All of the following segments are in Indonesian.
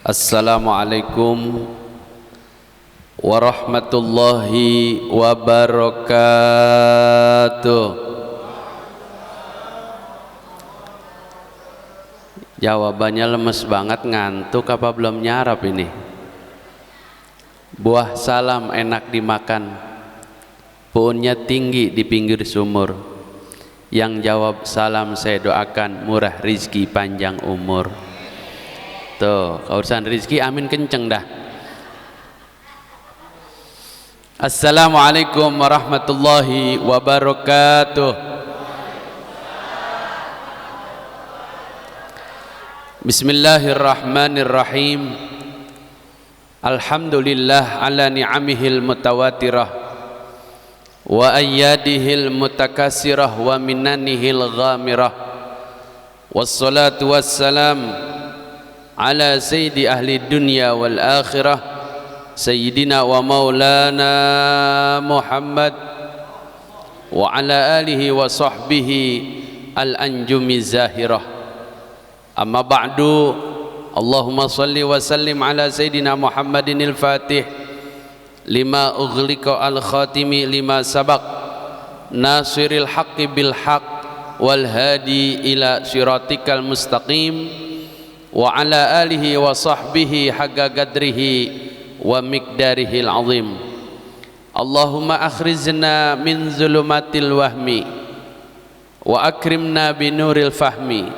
Assalamualaikum warahmatullahi wabarakatuh. Jawabannya lemes banget, ngantuk apa belum nyarap ini? Buah salam enak dimakan, pohonnya tinggi di pinggir sumur. Yang jawab salam saya doakan murah rizki panjang umur. Tuh, urusan rizki amin kenceng dah. Assalamualaikum warahmatullahi wabarakatuh. Bismillahirrahmanirrahim. Alhamdulillah ala ni'amihil mutawatirah wa ayyadihil mutakasirah wa minanihil ghamirah. Wassalatu wassalam ala sayyidi ahli dunya wal akhirah sayyidina wa maulana Muhammad wa ala alihi wa sahbihi al-anjumi zahirah. Amma ba'du, Allahumma salli wa sallim ala sayyidina Muhammadin al-fatih lima ughliqa al-khatimi lima sabaq nasiril haqqi bil haqq wal hadi ila siratikal mustaqim wa ala alihi wa sahbihi haqqa qadrihi wa miqdarihil azim. Allahumma akhrizna min zulumatil wahmi wa akrimna binuril fahmi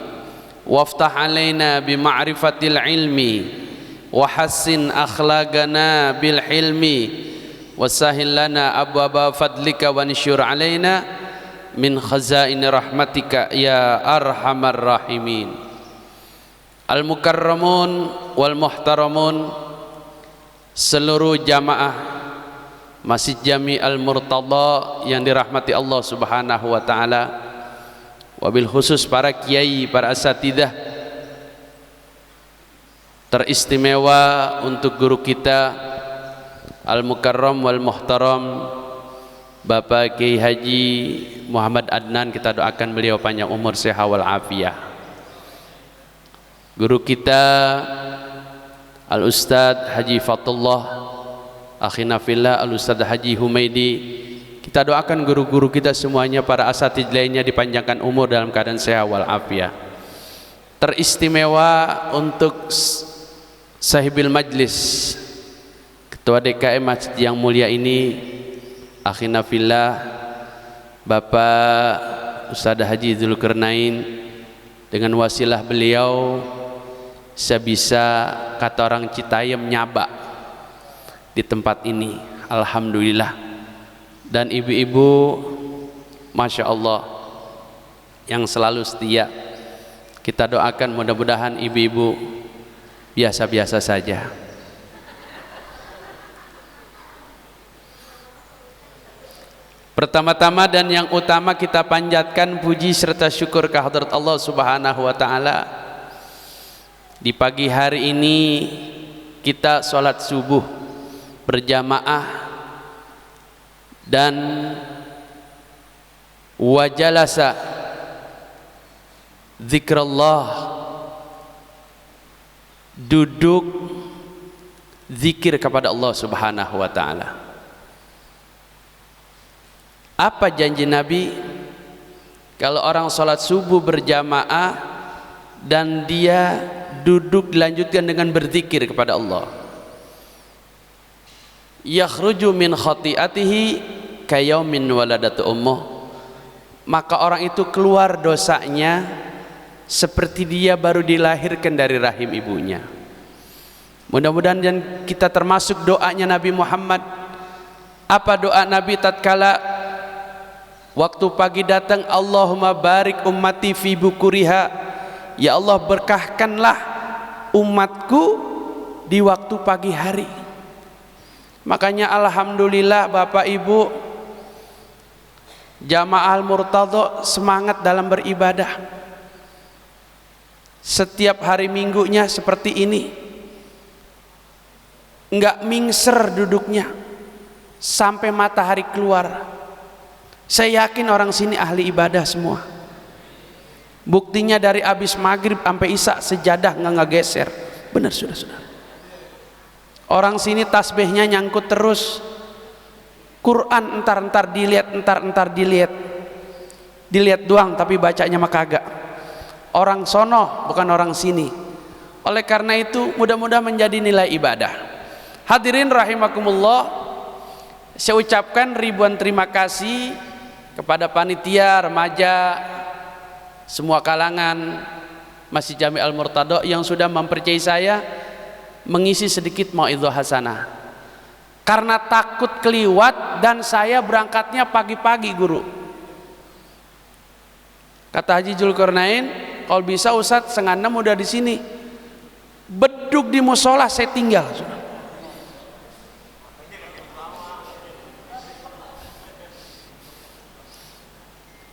waftah alaina bima'rifatil ilmi wa hassin akhlaqana bil hilmi wasahil lana abwaba fadlika wa nsyur alaina min khazain rahmatika ya arhamar rahimin. Al-mukarramun wal muhtaramun, seluruh jamaah Masjid Jami Al-Murtada yang dirahmati Allah Subhanahu wa taala, wabil khusus para kiai, para asatidzah, teristimewa untuk guru kita Al-Mukarram wal Muhtaram Bapak Kiai Haji Muhammad Adnan, kita doakan beliau panjang umur, sehat wal afiah. Guru kita Al-Ustadz Haji Fatullah akhina fillah, Al-Ustadz Haji Humaidi, kita doakan guru-guru kita semuanya, para asatidz lainnya dipanjangkan umur dalam keadaan sehat wal afiah. Teristimewa untuk sahibil majlis, Ketua DKM Masjid yang mulia ini, akhina fillah Bapak Ustadz Haji Dzulkarnain. Dengan wasilah beliau saya bisa, kata orang Citayam, nyaba di tempat ini, alhamdulillah. Dan ibu-ibu Masya Allah yang selalu setia, kita doakan mudah-mudahan ibu-ibu biasa-biasa saja. Pertama-tama dan yang utama kita panjatkan puji serta syukur kehadrat Allah Subhanahu wa taala. Di pagi hari ini kita sholat subuh berjamaah dan wajalasa zikrullah, duduk zikir kepada Allah Subhanahu wa taala. Apa janji Nabi? Kalau orang sholat subuh berjamaah dan dia duduk dilanjutkan dengan berzikir kepada Allah, yakhruju min khati'atihi kayaumin waladatu ummuh, maka orang itu keluar dosanya seperti dia baru dilahirkan dari rahim ibunya. Mudah-mudahan dan kita termasuk doanya Nabi Muhammad. Apa doa Nabi tatkala waktu pagi datang? Allahumma barik ummati fi bukuriha, ya Allah berkahkanlah umatku di waktu pagi hari. Makanya alhamdulillah Bapak Ibu Jamaah Al-Murtada semangat dalam beribadah. Setiap hari minggunya seperti ini, enggak mingser duduknya sampai matahari keluar. Saya yakin orang sini ahli ibadah semua. Buktinya dari abis maghrib sampai isya sejadah nggak ngegeser. Benar sudah. Orang sini tasbihnya nyangkut terus, Quran entar dilihat, entar dilihat, dilihat doang tapi bacanya mah kagak. Orang sono bukan orang sini. Oleh karena itu mudah-mudahan menjadi nilai ibadah. Hadirin rahimakumullah, saya ucapkan ribuan terima kasih kepada panitia, remaja, semua kalangan Masjid Jami Al-Murtado yang sudah mempercayai saya mengisi sedikit mauidhah hasanah. Karena takut keliwat dan saya berangkatnya pagi-pagi guru. Kata Haji Zulkarnain, kalau bisa Ustadz 5:30 udah di sini. Beduk di musola saya tinggal.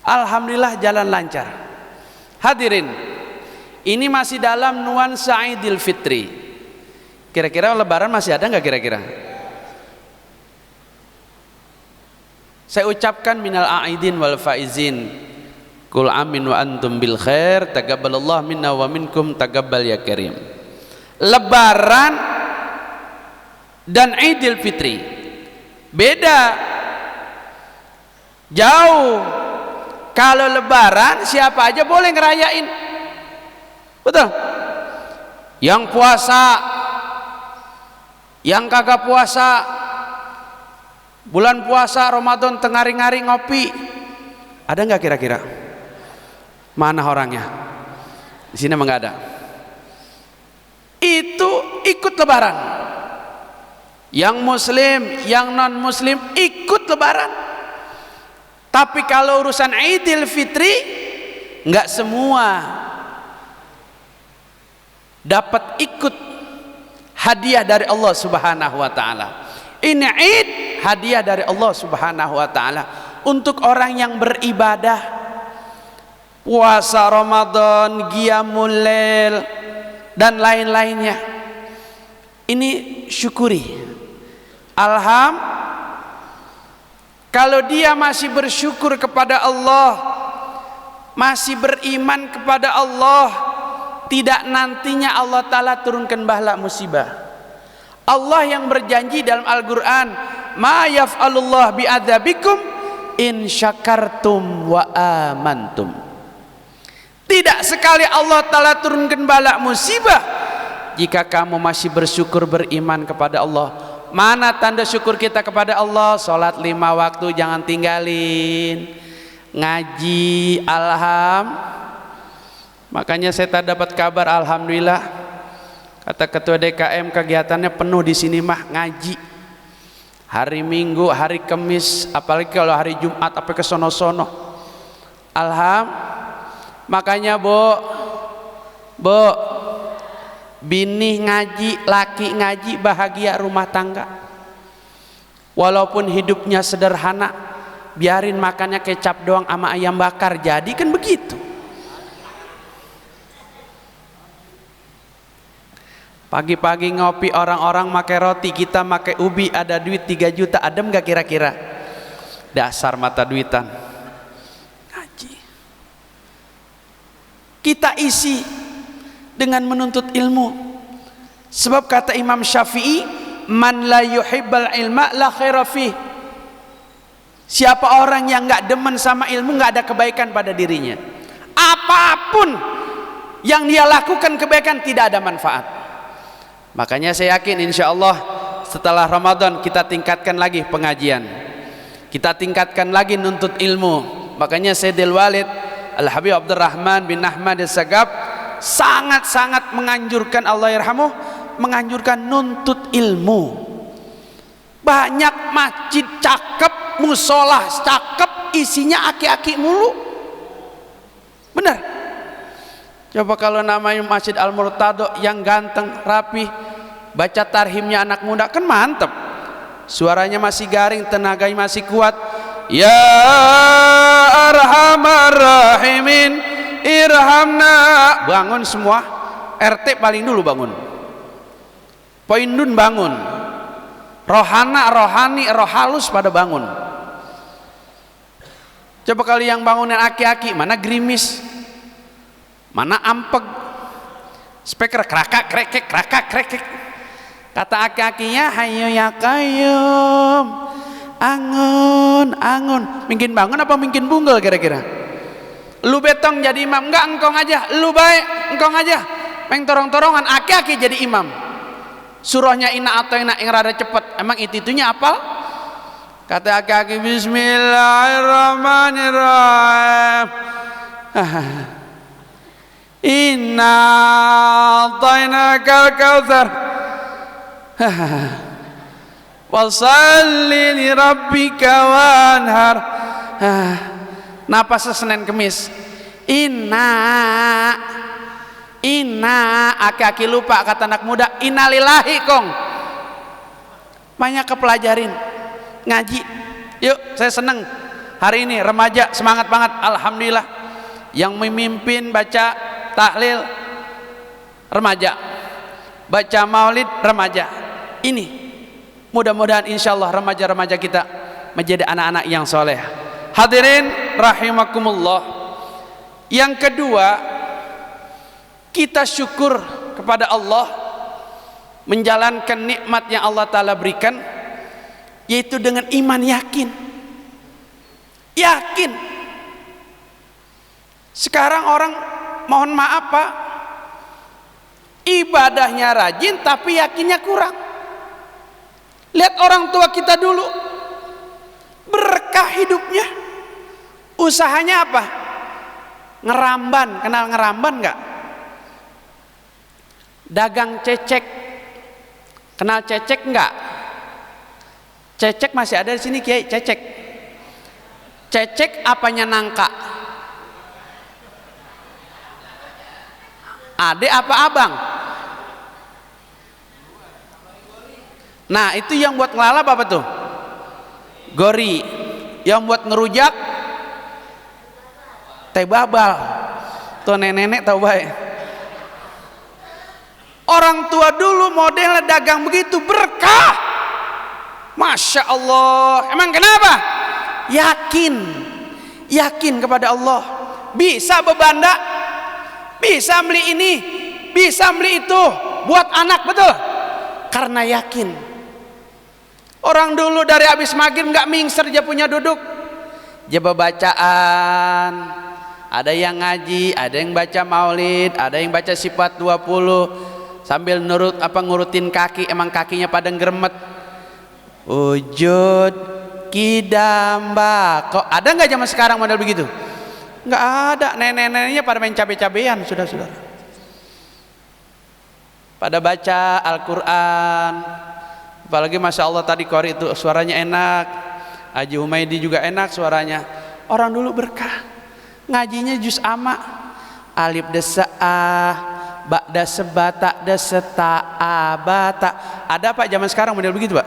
Alhamdulillah jalan lancar. Hadirin, ini masih dalam nuansa Idul Fitri. Kira-kira lebaran masih ada nggak kira-kira? Saya ucapkan minal a'idin wal faizin. Kul amin wa antum bil khair, taqabbalallah minna wa minkum taqabbal ya karim. Lebaran dan Idul Fitri beda jauh. Kalau lebaran siapa aja boleh ngerayain, betul? Yang puasa, yang kagak puasa, bulan puasa Ramadan tengari-ngari ngopi, ada nggak kira-kira? Mana orangnya? Di sini emang nggak ada. Itu ikut lebaran. Yang muslim, yang non muslim ikut lebaran. Tapi kalau urusan Idul Fitri nggak semua dapat ikut hadiah dari Allah Subhanahu wa taala. Ini Id, hadiah dari Allah Subhanahu wa taala untuk orang yang beribadah, puasa Ramadan, qiyamul lail dan lain-lainnya. Ini syukuri. Kalau dia masih bersyukur kepada Allah, masih beriman kepada Allah, tidak nantinya Allah Ta'ala turunkan bala musibah. Allah yang berjanji dalam Al-Quran, ma yaf'alullah bi'adzabikum in syakartum wa amantum. Tidak sekali Allah Ta'ala turunkan bala musibah jika kamu masih bersyukur beriman kepada Allah. Mana tanda syukur kita kepada Allah? Sholat 5 waktu jangan tinggalin, ngaji, makanya saya tak dapat kabar, alhamdulillah kata ketua DKM kegiatannya penuh di sini mah ngaji. Hari Minggu, hari Kamis, apalagi kalau hari Jumat apa ke sono-sono. Makanya Bu, bini ngaji, laki ngaji, bahagia rumah tangga. Walaupun hidupnya sederhana, biarin makannya kecap doang sama ayam bakar, jadi kan begitu. Pagi-pagi ngopi, orang-orang makai roti, kita makai ubi, ada duit 3 juta, adem gak kira-kira? Dasar mata duitan. Ngaji kita isi dengan menuntut ilmu. Sebab kata Imam Syafi'i, man la yuhibbal ilma la khaira fih. Siapa orang yang enggak demen sama ilmu, enggak ada kebaikan pada dirinya. Apapun yang dia lakukan kebaikan tidak ada manfaat. Makanya saya yakin insyaallah setelah Ramadan kita tingkatkan lagi pengajian, kita tingkatkan lagi nuntut ilmu. Makanya Sayyidil Walid Al-Habib Abdurrahman bin Ahmad As-Sagab sangat-sangat menganjurkan, Allah yarhamuh, menganjurkan nuntut ilmu. Banyak masjid cakep, musola cakep, isinya aki-aki mulu. Benar? Coba kalau namanya Masjid Al-Murtado yang ganteng, rapi, baca tarhimnya anak muda kan mantep. Suaranya masih garing, tenaganya masih kuat. Ya Arhamar Rahimin irhamna. Bangun semua, RT paling dulu bangun, Poindun bangun, rohani, roh halus pada bangun. Coba kali yang bangunan aki-aki, mana gerimis, mana ampeg, speaker krakak krekek, Kata aki-akinya, hayyu ya qayyum, angun, angun. Mungkin bangun apa mungkin bunggel kira-kira? Lu betong jadi imam, enggak engkong aja. Lu baik, engkong aja. Meng torong-torongan, aki-aki jadi imam. Surahnya ina atau ina yang rada cepet. Emang itu-itunya apal? Kata aki-aki, bismillahirrahmanirrahim. Inna a'tainakal kautsar. Wasalli li rabbika wanhar. Napas Senin Kemis. Inna aki-aki lupa kata anak muda. Innalillahi kong. Banyak kepelajarin ngaji. Yuk, saya seneng hari ini remaja semangat banget. Alhamdulillah. Yang memimpin baca tahlil remaja, baca maulid remaja. Ini mudah-mudahan insyaallah remaja-remaja kita menjadi anak-anak yang soleh. Hadirin rahimakumullah. Yang kedua, kita syukur kepada Allah menjalankan nikmat yang Allah Ta'ala berikan, yaitu dengan iman yakin. Yakin. Sekarang orang mohon maaf Pak, ibadahnya rajin tapi yakinnya kurang. Lihat orang tua kita dulu, berkah hidupnya, usahanya apa? Ngeramban, kenal ngeramban nggak? Dagang cecek, kenal cecek nggak? Cecek masih ada di sini Kiai, cecek. Cecek apanya nangka? Ade apa abang? Nah itu yang buat ngelalap apa tuh? Gori. Yang buat ngerujak teh babal. Tuh nenek-nenek tahu baik. Orang tua dulu modelnya dagang begitu, berkah. Masya Allah. Emang kenapa? Yakin. Yakin kepada Allah. Bisa bebanda, bisa beli ini, bisa beli itu buat anak, betul? Karena yakin. Orang dulu dari habis maghrib nggak mingser dia punya duduk, jaba bacaan. Ada yang ngaji, ada yang baca maulid, ada yang baca sifat 20 sambil ngurutin kaki, emang kakinya pada ngeremet. Wujud kidamba. Kok ada nggak zaman sekarang model begitu? Nggak ada. Nenek-neneknya pada main cabe-cabean, saudara-saudara. Pada baca Al-Quran. Apalagi Masya Allah tadi Qori itu suaranya enak. Haji Humaydi juga enak suaranya. Orang dulu berkah. Ngajinya juz amma. Alif desa'ah, ba'da sebata deseta bata. Ada Pak zaman sekarang model begitu Pak?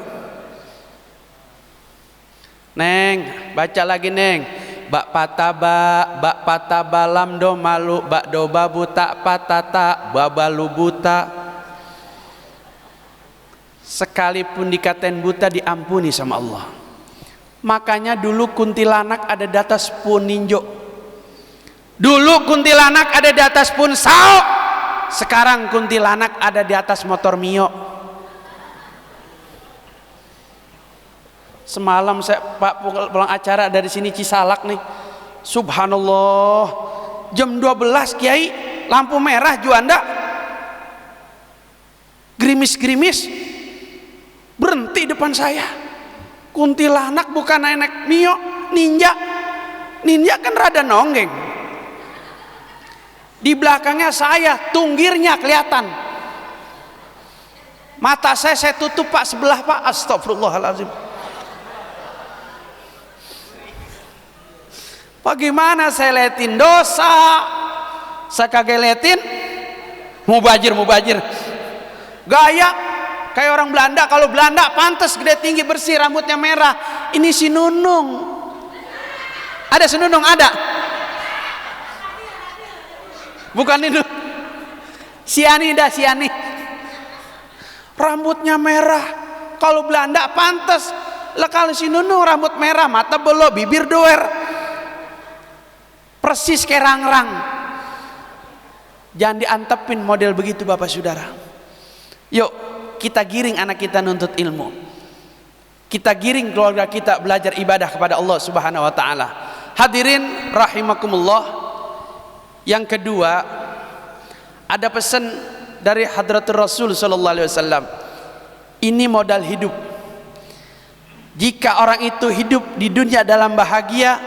Neng, baca lagi Neng. Bak pataba lam do malu, bak do babu tak patata, babalu buta. Sekalipun dikatain buta diampuni sama Allah. Makanya dulu kuntilanak ada di atas pun ninjo. Dulu kuntilanak ada di atas pun sao. Sekarang kuntilanak ada di atas motor Mio. Semalam saya Pak pulang acara dari sini Cisalak nih. Subhanallah. Jam 12 Kiai, lampu merah Juanda. Gerimis-gerimis. Berhenti depan saya. Kuntilanak bukan naik Mio, ninja. Ninja kan rada nonggeng. Di belakangnya saya, tunggirnya kelihatan. Mata saya tutup Pak, sebelah Pak. Astagfirullahaladzim. Bagaimana saya liatin dosa? Saya kagak liatin mubajir. Gaya kayak orang Belanda. Kalau Belanda pantas gede tinggi bersih, rambutnya merah. Ini si Nunung. Ada si Nunung ada? Bukan itu. Siani. Rambutnya merah. Kalau Belanda pantas. Lah kalau si Nunung rambut merah, mata belok, bibir doer. Persis kayak rangrang. Jangan diantepin model begitu Bapak Saudara. Yuk kita giring anak kita nuntut ilmu, kita giring keluarga kita belajar ibadah kepada Allah Subhanahu wa taala. Hadirin rahimakumullah, yang kedua ada pesan dari Hadratur Rasul sallallahu alaihi wasallam. Ini modal hidup. Jika orang itu hidup di dunia dalam bahagia,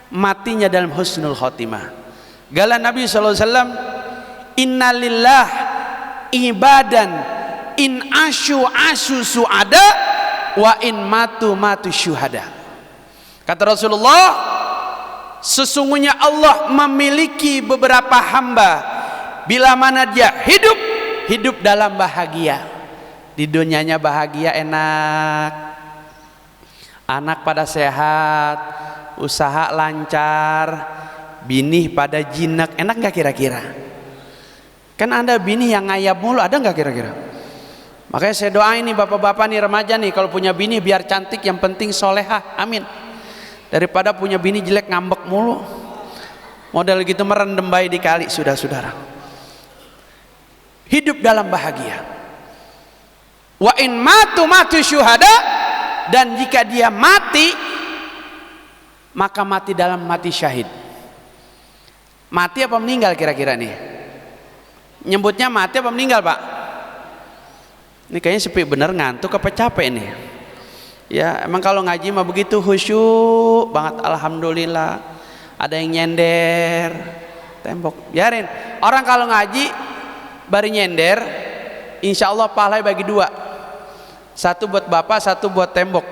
matinya dalam husnul khotimah. Gala Nabi sallallahu alaihi wasallam, innalillah ibadan in asyu suada wa in matu syuhada. Kata Rasulullah, sesungguhnya Allah memiliki beberapa hamba, bila mana dia hidup dalam bahagia, di dunianya bahagia enak, anak pada sehat, usaha lancar, binih pada jinak, enak nggak kira-kira? Kan ada bini yang ngayap mulu, ada nggak kira-kira? Makanya saya doain nih bapak-bapak nih, remaja nih, kalau punya bini biar cantik, yang penting solehah, amin. Daripada punya bini jelek ngambek mulu, model gitu merendam bayi di kali. Sudah saudara, hidup dalam bahagia. Wa in matu syuhada, dan jika dia mati, maka mati dalam mati syahid. Mati apa meninggal kira-kira nih? Nyebutnya mati apa meninggal, Pak? Ini kayaknya sepi bener, ngantuk apa capek nih? Ya emang kalau ngaji mah begitu, khusyuk banget, alhamdulillah. Ada yang nyender tembok, biarin. Orang kalau ngaji bari nyender, insya Allah pahalanya bagi dua, satu buat bapak, satu buat tembok.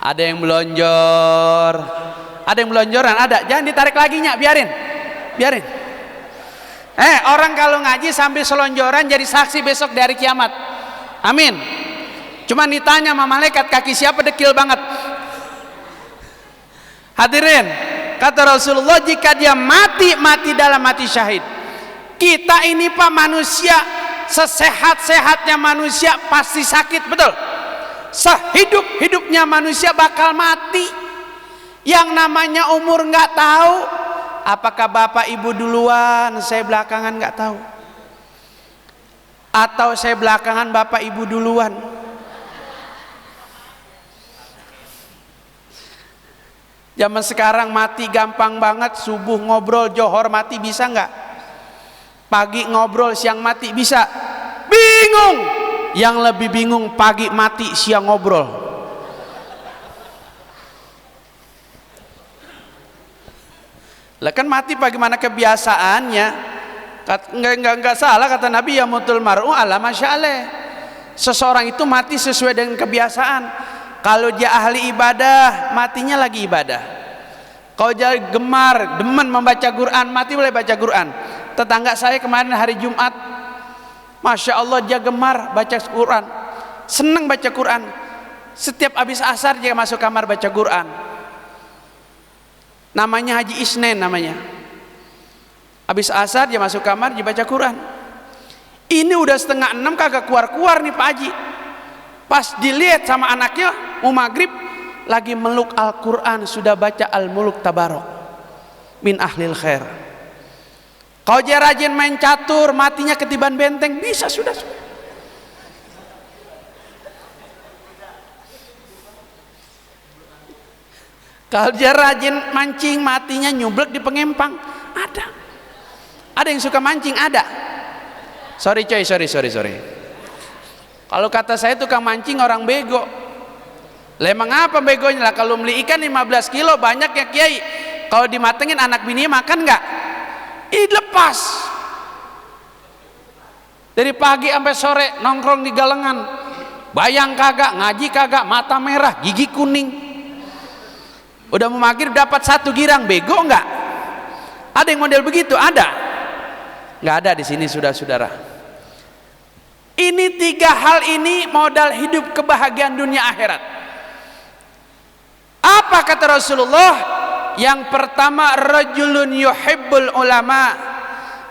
Ada yang melonjor, ada yang melonjoran, ada, jangan ditarik lagi nya, biarin. Orang kalau ngaji sambil selonjoran jadi saksi besok dari kiamat, amin. Cuman ditanya sama malaikat, kaki siapa dekil banget. Hadirin, kata Rasulullah, jika dia mati dalam mati syahid. Kita ini Pak manusia, sesehat-sehatnya manusia pasti sakit, betul? Sehidup-hidupnya manusia bakal mati. Yang namanya umur nggak tahu, apakah bapak ibu duluan, saya belakangan nggak tahu, atau saya belakangan bapak ibu duluan. Zaman sekarang mati gampang banget, subuh ngobrol, johor mati bisa nggak? Pagi ngobrol, siang mati bisa? Bingung. Yang lebih bingung pagi mati, siang ngobrol. Lah kan mati bagaimana kebiasaannya? Enggak salah kata Nabi, ya mutul mar'u ala masya'aleh. Seseorang itu mati sesuai dengan kebiasaan. Kalau dia ahli ibadah, matinya lagi ibadah. Kalau dia gemar, demen membaca Quran, mati boleh baca Quran. Tetangga saya kemarin hari Jumat, Masya Allah dia gemar baca Quran, senang baca Quran. Setiap habis asar dia masuk kamar baca Quran. Namanya Haji Isnen namanya. Habis asar dia masuk kamar dia baca Quran. Ini udah 5:30 kagak keluar-keluar nih Pak Haji. Pas dilihat sama anaknya mau maghrib, lagi meluk Al-Quran, sudah baca Al-Muluk Tabarok min ahlil khair. Kalau dia rajin main catur, matinya ketiban benteng, bisa sudah. Kalau dia rajin mancing, matinya nyublek di pengempang. Ada yang suka mancing, ada. Sorry. Kalau kata saya tukang mancing orang bego. Lah emang apa begonya? Lah kalau beli ikan 15 kilo banyak ya kiai. Kalau dimatengin anak bini makan nggak? Ini lepas. Dari pagi sampai sore nongkrong di galengan. Bayang kagak, ngaji kagak, mata merah, gigi kuning. Udah mau maghrib dapat 1 girang, bego nggak? Ada yang model begitu? Ada? Nggak ada di sini saudara-saudara. Ini 3 hal ini modal hidup kebahagiaan dunia akhirat. Apa kata Rasulullah? Yang pertama, rajulun yuhibbul ulama,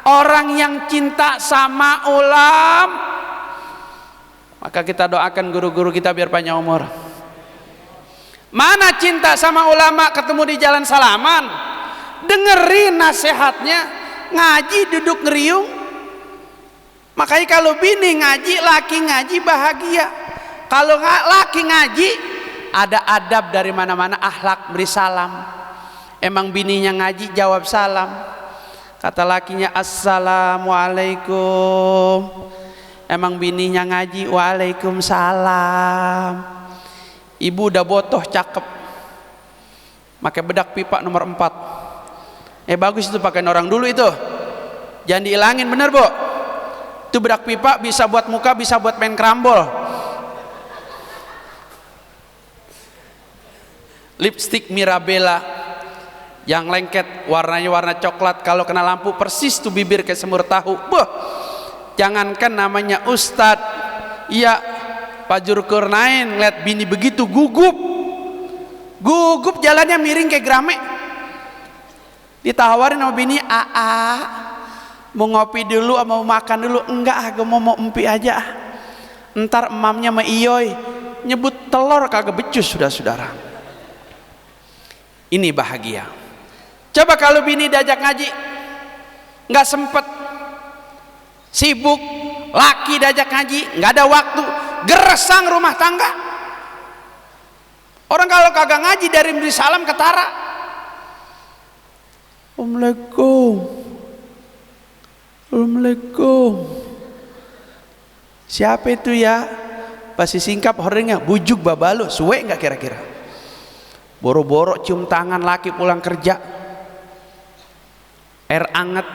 orang yang cinta sama ulam. Maka kita doakan guru-guru kita biar panjang umur. Mana cinta sama ulama ketemu di jalan salaman, dengerin nasihatnya, ngaji duduk ngeriung. Makanya kalau bini ngaji, laki ngaji bahagia. Kalau laki ngaji, ada adab dari mana-mana, akhlak, beri salam. Emang bininya ngaji, jawab salam. Kata lakinya assalamualaikum. Emang bininya ngaji, waalaikumsalam. Ibu udah botoh, cakep, pakai bedak pipa nomor 4. Bagus itu, pakai orang dulu itu, jangan dihilangin, bener Bu. Itu bedak pipa bisa buat muka, bisa buat main kerambol. Lipstick Mirabella yang lengket, warnanya warna coklat, kalau kena lampu persis tuh bibir kayak semur tahu. Jangankan namanya ustad, iya Pak Zulkarnain lihat bini begitu gugup jalannya miring kayak gerame. Ditawarin sama bini, mau ngopi dulu, mau makan dulu? Enggak, gue mau empi aja. Ntar emamnya sama Iyoy nyebut telur kagak becus. Saudara, ini bahagia. Coba kalau bini diajak ngaji nggak sempet, sibuk, laki diajak ngaji nggak ada waktu, gersang rumah tangga. Orang kalau kagak ngaji dari beri salam ketara. Assalamualaikum. Siapa itu ya? Pasti singkap orangnya, bujuk babalo, suwe nggak kira-kira? Boro-boro cium tangan laki pulang kerja, air anget.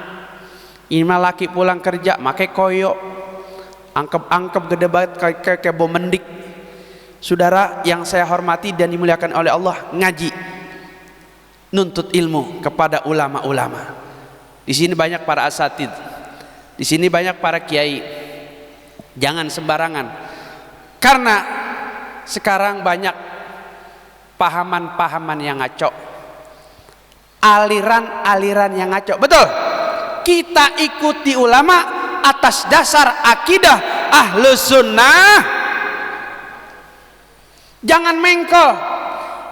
Ini mah laki pulang kerja, make koyo, angkep gede banget kayak bom mendik. Saudara yang saya hormati dan dimuliakan oleh Allah, ngaji, nuntut ilmu kepada ulama-ulama. Di sini banyak para asatid, di sini banyak para kiai. Jangan sembarangan, karena sekarang banyak pahaman-pahaman yang ngaco, aliran-aliran yang ngaco. Betul, kita ikuti ulama atas dasar akidah Ahlus Sunnah. Jangan mengkol,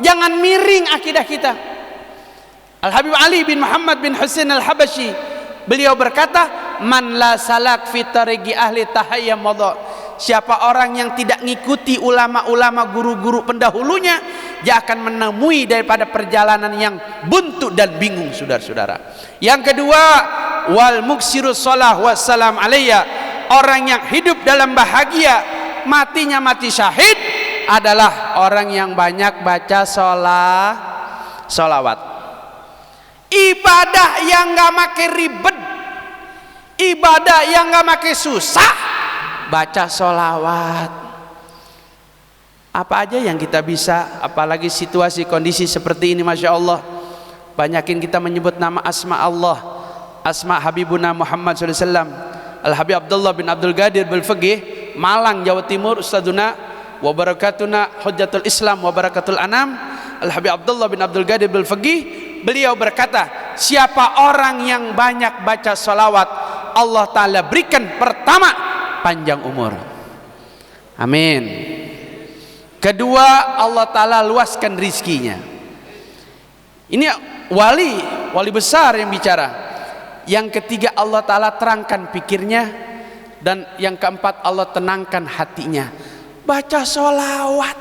jangan miring akidah kita. Al-Habib Ali bin Muhammad bin Husain Al-Habasyi, beliau berkata, man la salak fi tariqi ahli tahayyum madha. Siapa orang yang tidak ngikuti ulama-ulama, guru-guru pendahulunya, dia akan menemui daripada perjalanan yang buntu dan bingung. Saudara-saudara, yang kedua, wal muksiru shalah wassalam alayya. Orang yang hidup dalam bahagia, matinya mati syahid, adalah orang yang banyak baca sholawat. Ibadah yang gak make ribet, ibadah yang gak make susah, baca sholawat. Apa aja yang kita bisa, apalagi situasi kondisi seperti ini, Masya Allah. Banyakin kita menyebut nama asma Allah, asma Habibuna Muhammad SAW. Al-Habib Abdullah bin Abdul Qadir Bil-Faqih, Malang, Jawa Timur, Ustaduna wa barakatuna hujjatul Islam wa barakatul anam, Al-Habib Abdullah bin Abdul Qadir Bil-Faqih, beliau berkata, siapa orang yang banyak baca salawat, Allah Ta'ala berikan pertama panjang umur, amin. Kedua, Allah Ta'ala luaskan rizkinya. Ini wali besar yang bicara. Yang ketiga, Allah Ta'ala terangkan pikirnya. Dan yang keempat, Allah tenangkan hatinya. Baca sholawat.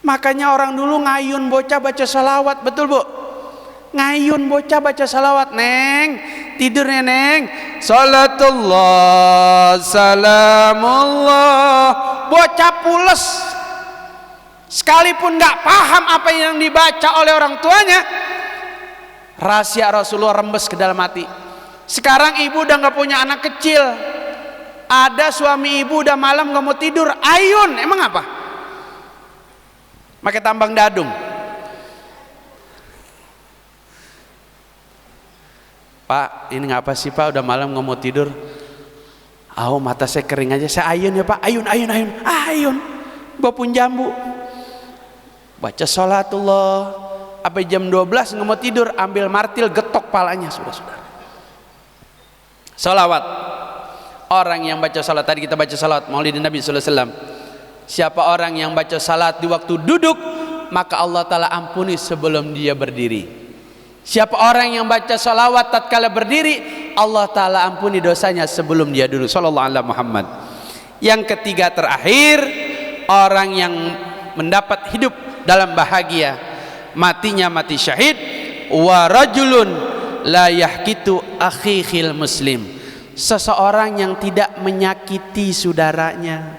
Makanya orang dulu ngayun bocah baca sholawat. Betul Bu? Ngayun bocah baca sholawat. Neng, tidurnya Neng, salatullah salamullah. Bocah pules, sekalipun gak paham apa yang dibaca oleh orang tuanya, rahasia Rasulullah rembes ke dalam hati. Sekarang ibu udah gak punya anak kecil, ada suami ibu udah malam gak mau tidur, ayun. Emang apa? Pakai tambang dadung. Pak, ini ngapa sih Pak, udah malam gak mau tidur? Mata saya kering aja. Saya ayun ya Pak, ayun. Bawa pun jambu, baca sholatullah sampai jam 12 nggak mau tidur, ambil martil getok palanya. Saudara-saudara, sholawat. Orang yang baca salat, tadi kita baca salat Maulidin Nabi sallallahu alaihi wasallam. Siapa orang yang baca salat di waktu duduk, maka Allah Ta'ala ampuni sebelum dia berdiri. Siapa orang yang baca salawat tatkala berdiri, Allah Ta'ala ampuni dosanya sebelum dia dulu. Sallallahu alaihi Muhammad. Yang ketiga terakhir, orang yang mendapat hidup dalam bahagia, matinya mati syahid. Wa rajulun la yahkitu akhihil muslim, seseorang yang tidak menyakiti saudaranya,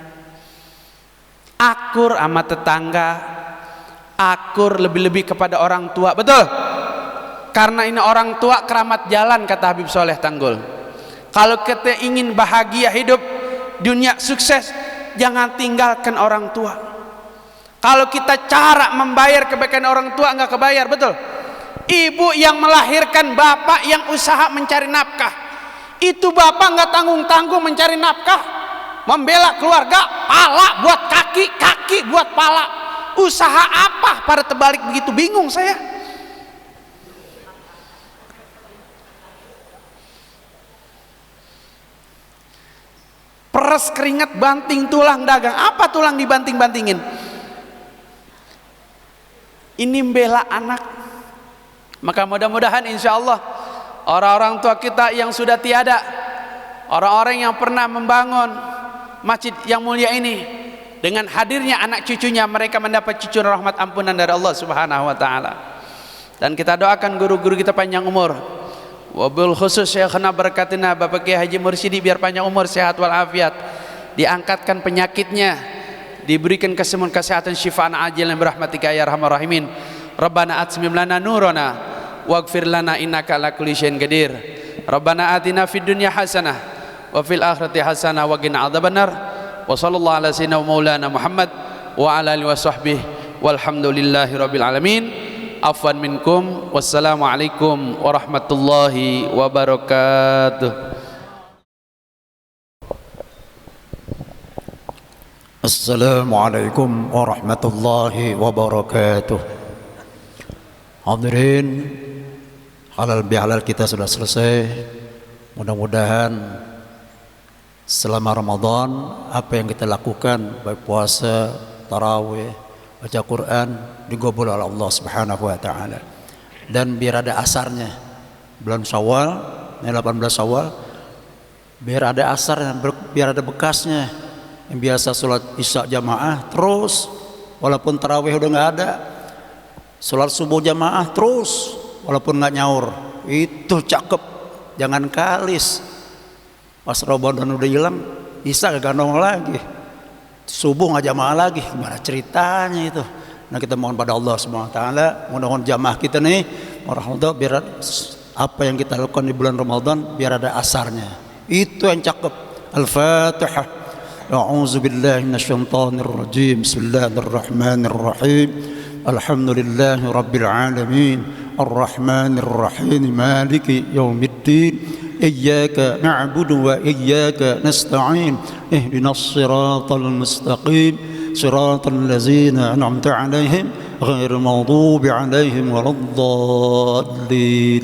akur sama tetangga, akur lebih-lebih kepada orang tua. Betul, karena ini orang tua keramat jalan, kata Habib Soleh Tanggul. Kalau kita ingin bahagia hidup dunia, sukses, jangan tinggalkan orang tua. Kalau kita cara membayar kebaikan orang tua nggak kebayar. Betul, ibu yang melahirkan, bapak yang usaha mencari nafkah, itu bapak nggak tanggung-tanggung mencari nafkah, membela keluarga, pala buat kaki, kaki buat pala. Usaha apa pada terbalik begitu, bingung saya. Peres keringat banting tulang dagang, apa tulang dibanting-bantingin? Ini membela anak. Maka mudah-mudahan insya Allah orang-orang tua kita yang sudah tiada, orang-orang yang pernah membangun masjid yang mulia ini, dengan hadirnya anak cucunya, mereka mendapat cucuran rahmat ampunan dari Allah Subhanahu wa taala. Dan kita doakan guru-guru kita panjang umur. Wabil khusus Syekhna berkatina Bapak Kiai Haji Mursidi, biar panjang umur, sehat walafiat, diangkatkan penyakitnya, diberikan kesembuhan, kesehatan, syifaan ajilan birahmatika ya arhamar rahimin. Rabbana atmim lana nurana waghfir lana innaka ala kulli syai'in qadir. Rabbana atina fid dunya hasanah wa fil akhirati hasanah wa qina adzabannar. Wa sallallahu ala sayyidina maulana Muhammad wa ala alihi wa sahbihi walhamdulillahi rabbil alamin. Afwan minkum, wassalamu alaikum warahmatullahi wabarakatuh. Assalamualaikum warahmatullahi wabarakatuh. Hadirin, halal bihalal kita sudah selesai. Mudah-mudahan selama Ramadan apa yang kita lakukan, baik puasa, tarawih, baca Quran, digabul oleh Allah Subhanahu wa taala. Dan biar ada asarnya. Bulan Syawal, 18 Syawal, biar ada asarnya, biar ada bekasnya. Yang biasa sholat isya jamaah terus, walaupun tarawih udah nggak ada, sholat subuh jamaah terus, walaupun nggak nyaur, itu cakep. Jangan kalis, pas Ramadan udah hilang, isya gak nongol lagi, subuh nggak jamaah lagi, gimana ceritanya itu? Nah, kita mohon pada Allah Subhanahu wa taala, mudah-mudahan jamaah kita nih, warahmatullahi, biar apa yang kita lakukan di bulan Ramadan biar ada asarnya. Itu yang cakep. Al-Fatihah. A'udzu billahi minasyaitonir rajim. Bismillahirrahmanirrahim. Alhamdulillahi rabbil alamin. Arrahmanir rahim. Maliki yaumiddin. Iyyaka na'budu wa iyyaka nasta'in. Ihdinas siratal mustaqim. Siratal ladzina an'amta 'alaihim ghairil maghdubi 'alaihim waladdallin.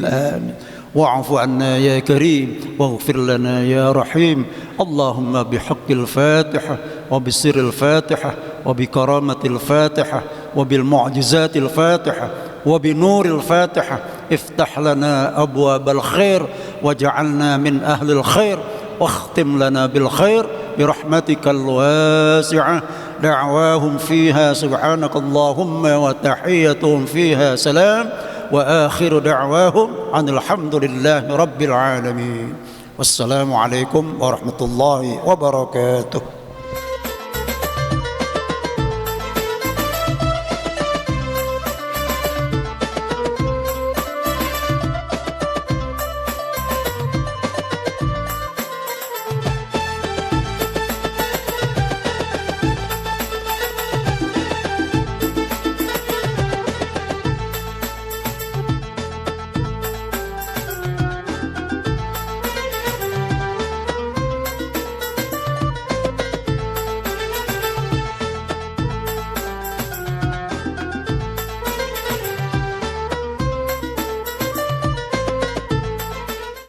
Amin. واعف عنا يا كريم واغفر لنا يا رحيم. اللهم بحق الفاتحة وبسر الفاتحة وبكرامة الفاتحة وبالمعجزات الفاتحة وبنور الفاتحة افتح لنا أبواب الخير واجعلنا من أهل الخير واختم لنا بالخير برحمتك الواسعة. دعواهم فيها سبحانك اللهم وتحيتهم فيها سلام. وآخر دعواهم عن الحمد لله رب العالمين. والسلام عليكم ورحمة الله وبركاته.